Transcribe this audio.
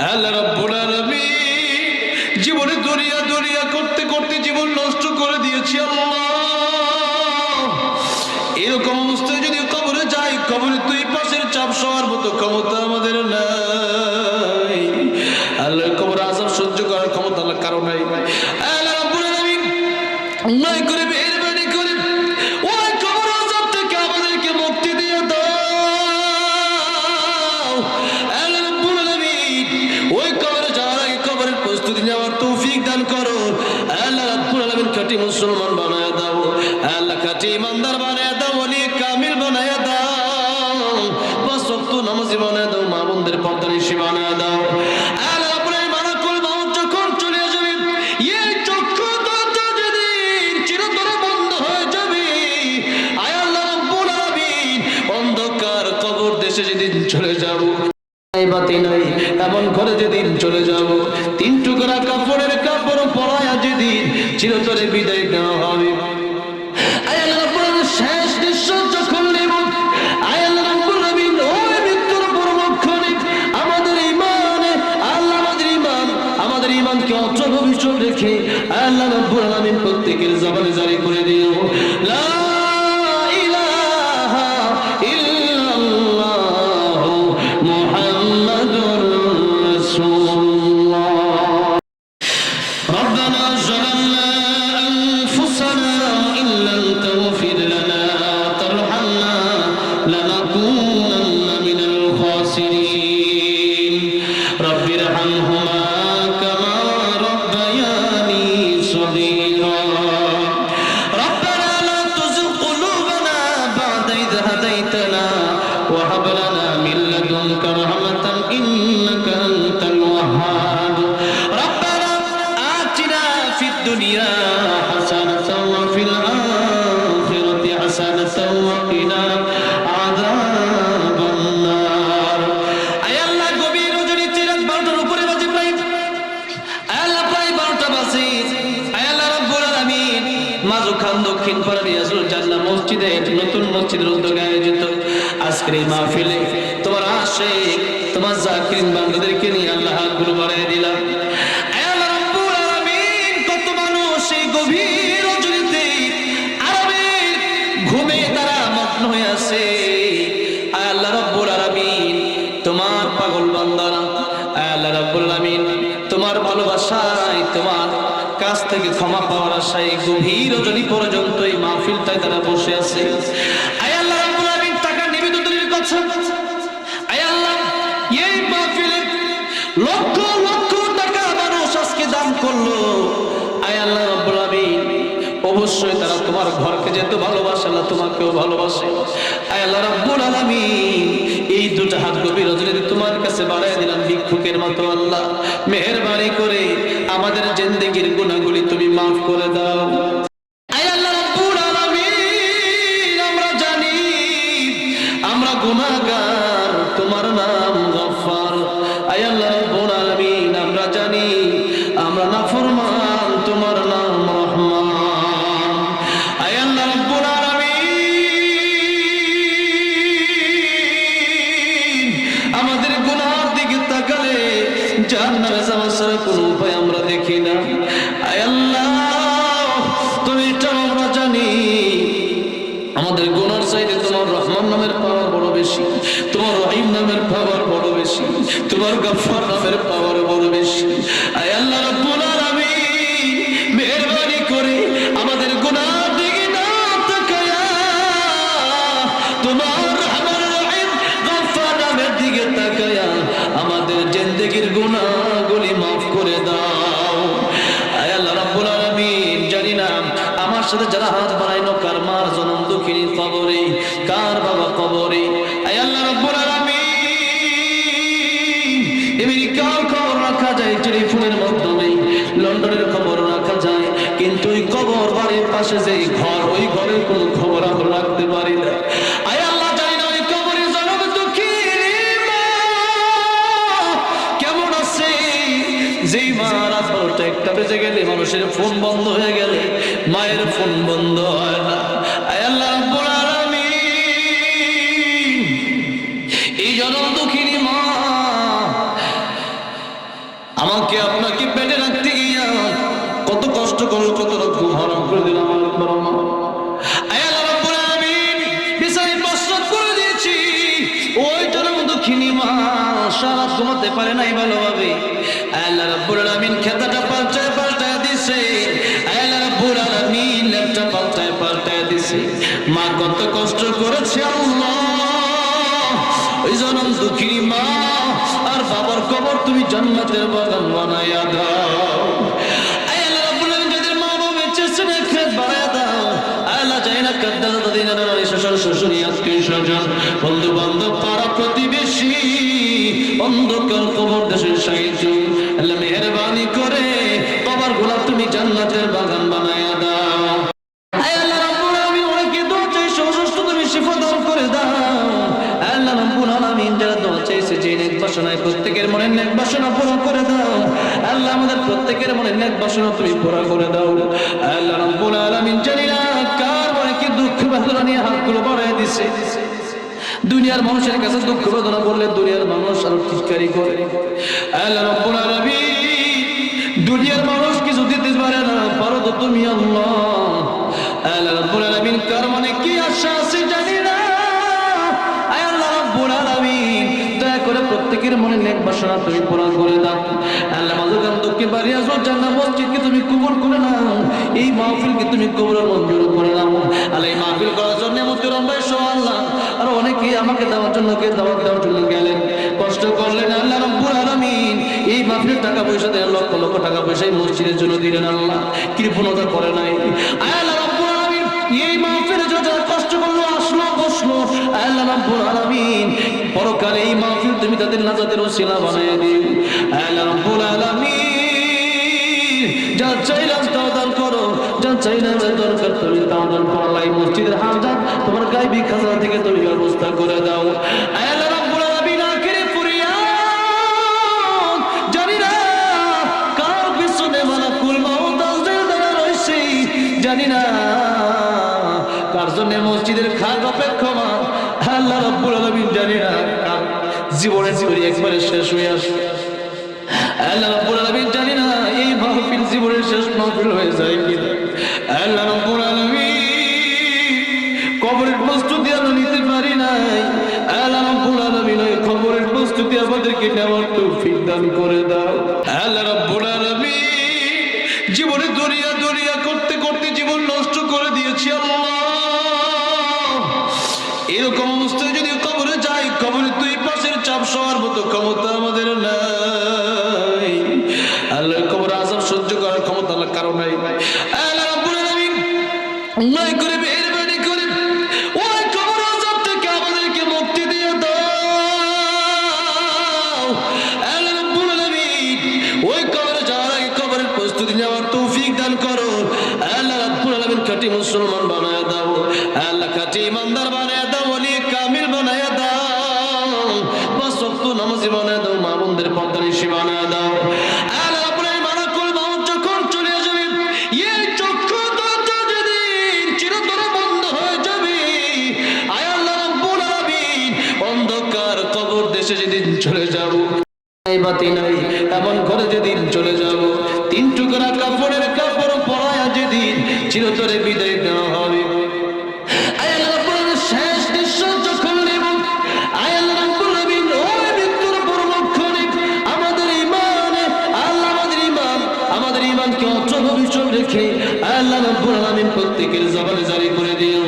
আল্লাহ রাব্বুল আলামিন জীবনে দুনিয়া দুনিয়া করতে করতে জীবন নষ্ট করে দিয়েছি আল্লাহ। এরকম অবস্থায় যদি কবরে যাই, কবরে দুই পাশের চাপ সবার মতো ক্ষমতা আমাদের নাই। আল্লাহ কবর আযাব সহ্য করার ক্ষমতা আল্লাহ কারো নাই। আল্লাহ রাব্বুল আলামিন অন্যায় করে মেহেরবানি করে ওই কবর আযাব থেকে আমাদেরকে মুক্তি দিয়ে দাও। আল্লাহ রাব্বুল আলামিন ওই কবরে যাওয়ার আগে কবরের প্রস্তুতি নেওয়ার তৌফিক দান করো। আল্লাহ রাব্বুল আলামিন খাঁটি মুসলমান বানায় দাও। আল্লাহ খাঁটি ইমানদার বানায় দাও, ওলি কামিল বানায় দাও, পাঁচ ওয়াক্ত নামাজি বানায় দাও, মা বোনদের পর্দানিশী বানায় দাও। আল্লাহ রাব্বুল আলামিন মালাকুল মাউত যখন চলে যাবে, এই চক্ষু দরজা যেদিন চিরতরে বন্ধ হয়ে যাবে, আয় আল্লাহ রাব্বুল আলামিন অন্ধকার কবর দেশে যেদিন চলে যাব, বাতি নাই এমন ঘরে যেদিন চলে যাব, তিন টুকরা কাপড়ের কাপড় পরায়া যেদিন চিরতরে বিদায় নেওয়া হবে, আয় আল্লাহ রাব্বুল আলামিন শেষ নিঃশ্বাস যখন নেব, আয় আল্লাহ রাব্বুল আলামিন ওই মৃত্যুর পরক্ষণে আমাদের ঈমানে আল্লাহ আমাদের ঈমানকে অচল অবিচল রেখে আল্লাহ রাব্বুল আলামিন প্রত্যেকের জবানে জারি করে দিও লা ইলাহা ইল্লাল্লাহ মুহাম্মাদুর রাসূলুল্লাহ। ربنا ظلمنا أنفسنا إن لم تغفر لنا وترحمنا لنكونن من الخاسرين رب ارحمهما كما ربياني صغيرا ربنا لا تزغ قلوبنا بعد إذ هديتنا وهب لنا من لدنك رحمة إنك أنت الوهاب ربنا آتنا في الدنيا حسنة وفي الآخرة حسنة وقنا عذاب النار। আয় আল্লাহ গভীর রজনীতে রাত 12টার উপরে বাজে প্রায়, আয় আল্লাহ প্রায় 12টা বাজে, আয় আল্লাহ রাব্বুল আলামিন মাঝখান দক্ষিণ পাড়া রিয়াজুল জান্নাহ মসজিদে একটি নতুন মসজিদের উদ্যোগে আয়োজিত আজকের এই মাহফিলে তোমার আশিক তোমার জাকিরিন বান্দাদেরকে নিয়ে আল্লাহ হাতগুলো বাড়িয়ে দিলাম। আয় আল্লাহ রাব্বুল আলামিন কত মানুষ এই গভীর রজনীতে আরামের ঘুমে তারা মগ্ন হয়ে আছে, আয় আল্লাহ রাব্বুল আলামিন তোমার পাগল বান্দারা, আয় আল্লাহ রাব্বুল আলামিন তোমার ভালোবাসায় তোমার কাছ থেকে ক্ষমা পাওয়ার আশায় গভীর রজনী পর্যন্ত এই মাহফিলটায় তারা বসে আছে। আয় আল্লাহ রাব্বুল আলামিন টাকা নিবেদনের কথা, আয় আল্লাহ এই মাহফিলে লক্ষ লক্ষ টাকা মানুষ আজকে দান করলো, আয় আল্লাহ রাব্বুল আলামিন অবশ্যই তারা তোমার ঘরকে যেতে ভালোবাসে, আল্লাহ তোমাকেও ভালোবাসে। আয় আল্লাহ রাব্বুল আলামিন এই দুটো হাত গভীর রজনীতে তোমার কাছে বাড়ায় দিলাম ভিক্ষুকের মতো, আল্লাহ মেহেরবানি করে আমাদের জিন্দেগির গুনাহগুলি তুমি মাফ করে দাও। আয় আল্লাহ রাব্বুল আলামিন আমরা জানি আমরা গুনাহগার, তোমার নাম গফফার। আয় আল্লাহ রাব্বুল আলামিন আমরা জানি আমরা নাফরমান, তোমার নাম রহমান। আয় আল্লাহ রাব্বুল আলামিন আমাদের গুনাহের দিকে তাকালে জাহান্নামে যাওয়ার ছাড়া কোনো উপায় আমরা দেখি না। আয় আল্লাহ তুমি এটা আমরা জানি আমাদের গুনার চাইতে তোমার রহমান নামের পাওয়ার বড় বেশি, তোমার রহিম নামের পাওয়ার বড় বেশি, তোমার গফফার নামের পাওয়ার বড় বেশি। আয় আল্লাহ রাব্বুল আলামিন মেহেরবানি করে আমাদের গুনার দিকে না তাকায়া তোমার রহমান রহিম গফফার নামের দিকে তাকায়া আমাদের জিন্দেগির গুনাহগুলি মাফ করে দাও। আয় আল্লাহ রাব্বুল আলামিন জানি না আমার সাথে যারা হাত বাড়াইলো কার মার জনম দুঃখিনী কবরে, কার বাবা কবরে, আয় আল্লাহ রাব্বুল আলামিন আমেরিকার খবর রাখা যায় টেলিফোনের মাধ্যমে, লন্ডনের খবর রাখা যায়, কিন্তু ওই কবর বাড়ির পাশে যে ঘর, ওই ঘরের কোনো খবর আমরা রাখতে পারি না। আয় আল্লাহ জানি না ওই কবরের জনম দুঃখিনী মা কেমন আছে, যেই মা রাত 12টা 1টা বেজে গেলে মানুষের ফোন বন্ধ হয়ে গেলে মায়ের ফোন বন্ধ হয় না। আয় আল্লাহ রাব্বুল আলামিন এই জনম দুঃখিনী মা আমাকে আপনাকে পেটে রাখতে গিয়া কত কষ্ট করলো, কত রকম হারাম করে দিল আমার বড় মা। আল্লাহ রাব্বুল আলামিন বিছানায় প্রস্রাব করে দিয়েছি, ওইটার মতো খিনি মা সারা ঘুমাতে পারে নাই ভালোভাবে। আল্লাহ রাব্বুল আলামিন খেতাটা পাল্টায় পাল্টায় দিছে, আল্লাহ রাব্বুল আলামিন লেপটা পাল্টায় পাল্টায় দিছে। মা কত কষ্ট করেছে আল্লাহ, ওই জনম দুঃখিনী মা আর বাবার কবর তুমি জান্নাতের বাগান বানাইয়া দাও। আল্লাহ রাব্বুল আলামিন যাদের মা বাবা বেঁচে আছে না খেত বানাইয়া দাও। আল্লাহ চাই না কাদ্দা দাদি নানা শ্বশুর শ্বশুরি আত্মীয় স্বজন বন্ধু বান্ধব পাড়া প্রতিবেশী অন্ধকার কবর দেশের সাহায্য আল্লাহ মেহেরবানি করে বাবার গোলা তুমি জান্নাতের বাগান বানাইয়া দাও। আল্লাহ রাব্বুল আলামিন অনেকে দোয়া চাইছে, অসুস্থ তুমি শিফা দান করে দাও। আল্লাহ রাব্বুল আলামিন যারা দোয়া চাইছে যে নেক বাসনায় প্রত্যেকের মনের নেক বাসনা পূরণ করে দাও। আল্লাহ আমাদের প্রত্যেকের মনের নেক বাসনা তুমি পুরা করে দাও। আল্লাহ রাব্বুল আলামিন জানি না কার মনে কি দুঃখ বেদনা নিয়ে হাতগুলো বাড়ায় দিছে। দুনিয়ার মানুষের কাছে দুঃখ বেদনা বললে দুনিয়ার মানুষ আরো টিটকারি করে। আল্লাহ রাব্বুল আলামিন দুনিয়ার মানুষ কিছু দিতে পারে না, পারো তো তুমি আল্লাহ। আল্লাহ রাব্বুল আলামিন কার মনে কি আশা আছে জানি না, আল্লাহ রাব্বুল আলামিন দয়া করে প্রত্যেকের মনে নেক বাসনা তুমি পূরণ করে দাও। আল্লাহ মাযুকান দক্ষিণ বাড়ি আসো জান্নাত মসজিদকে তুমি কবুল করে নাও, এই মাহফিলকে তুমি কবুল মঞ্জুর করে নাও। আল্লাহ এই মাহফিল করার জন্য মুতিরম ভাই সহ আল্লাহ আর অনেকে আমাকে দেওয়ার জন্য দাওয়াত দেওয়ার জন্য গেলেন, কষ্ট করলেন। আল্লাহ রাব্বুল আলামিন এই মাহফিলের টাকা পয়সা দেন লক্ষ লক্ষ টাকা পয়সা এই মসজিদের জন্য দিলেন, আল্লাহ কৃপণতা করে নাই। আল্লাহ রাব্বুল আলামিন এই মাহফিলে যারা কষ্ট করলো আসলো বসলো, আল্লাহ রাব্বুল আলামিন পরকালে এই মাহফিল তুমি তাদের নাজাতের ওসিলা বানায় দিও। আল্লাহ রাব্বুল আলামিন যা চাইলাম তাও দান করো, যা চাইলাম যা দরকার তুমি তাও দান করো। আল্লাহ এই মসজিদের হাজাত তোমার গায়বী খাজনা থেকে তুমি ব্যবস্থা করে দাও। আল্লাহ রাব্বুল আলামিন আখিরে ফরিয়াদ জানি না কার পিছনে মালাকুল মাউত আজরাইল দাঁড়া রইছে, জানি না কার জন্য মসজিদের খাট অপেক্ষমান। আল্লাহ রাব্বুল আলামিন জানি না কার জীবনের জীবনী একবারে শেষ হয়ে আসে। আল্লাহ রাব্বুল আলামিন জানি না এই মাহফিল জীবনের শেষ মাহফিল হয়ে যায় কিনা। আল্লাহ রাব্বুল আলামিন কবরের প্রস্তুতি আমরা নিতে পারি নাই। আল্লাহ রাব্বুল আলামিন ওই কবরের প্রস্তুতি আমাদেরকে নেওয়ার তৌফিক দান করে দাও। আল্লাহ রাব্বুল আলামিন জীবনে দরিয়া দরিয়া করতে করতে জীবন নষ্ট করে দিয়েছি আল্লাহ। এরকম অবস্থায় যদি কবরে যাই, কবরে দুই পাশের চাপ সবার মতো ক্ষমতা আমাদের নাই। আল্লাহ কবর আযাব সহ্য করার ক্ষমতা আল্লাহ কারো নাই। আল্লাহ রাব্বুল আলামিন অন্যায় করে মেহেরবানি করে ওই কবর আযাব থেকে আমাদেরকে মুক্তি দিয়ে দাও। আল্লাহ রাব্বুল আলামিন ওই কবরে যাওয়ার আগে কবরের প্রস্তুতি নেওয়ার তৌফিক দান করো। আল্লাহ রাব্বুল আলামিন খাঁটি মুসলমান বানায় দাও, আল্লাহ খাঁটি ইমানদার বানায় দাও, ওলি কামিল বানায় দাও, পাঁচ ওয়াক্ত নামাজি বানায় দাও, মা বোনদের পর্দানিশী বানায় দাও। আল্লাহ রাব্বুল আলামিন মালাকুল মাউত যখন চলে যাবে, এই চক্ষু দরজা যেদিন চিরতরে বন্ধ হয়ে যাবে, আয় আল্লাহ রাব্বুল আলামিন অন্ধকার কবর দেশে যেদিন চলে যাব, এই বাতি নাই এমন করে যেদিন চলে যাব, তিন টুকরা কাপড়ের কাপড় পরায়া যেদিন চিরতরে বিদায় দেওয়া হবে, আয় আল্লাহ রাব্বুল আলামিন শেষ নিঃশ্বাস যখন নেব, আয় আল্লাহ রাব্বুল আলামিন ওই মৃত্যুর পরমক্ষণে আমাদের ঈমানে আল্লাহ আমাদের ঈমানকে অচল অবিচল রেখে আল্লাহ রাব্বুল আলামিন প্রত্যেকের জবানে জারি করে দিও।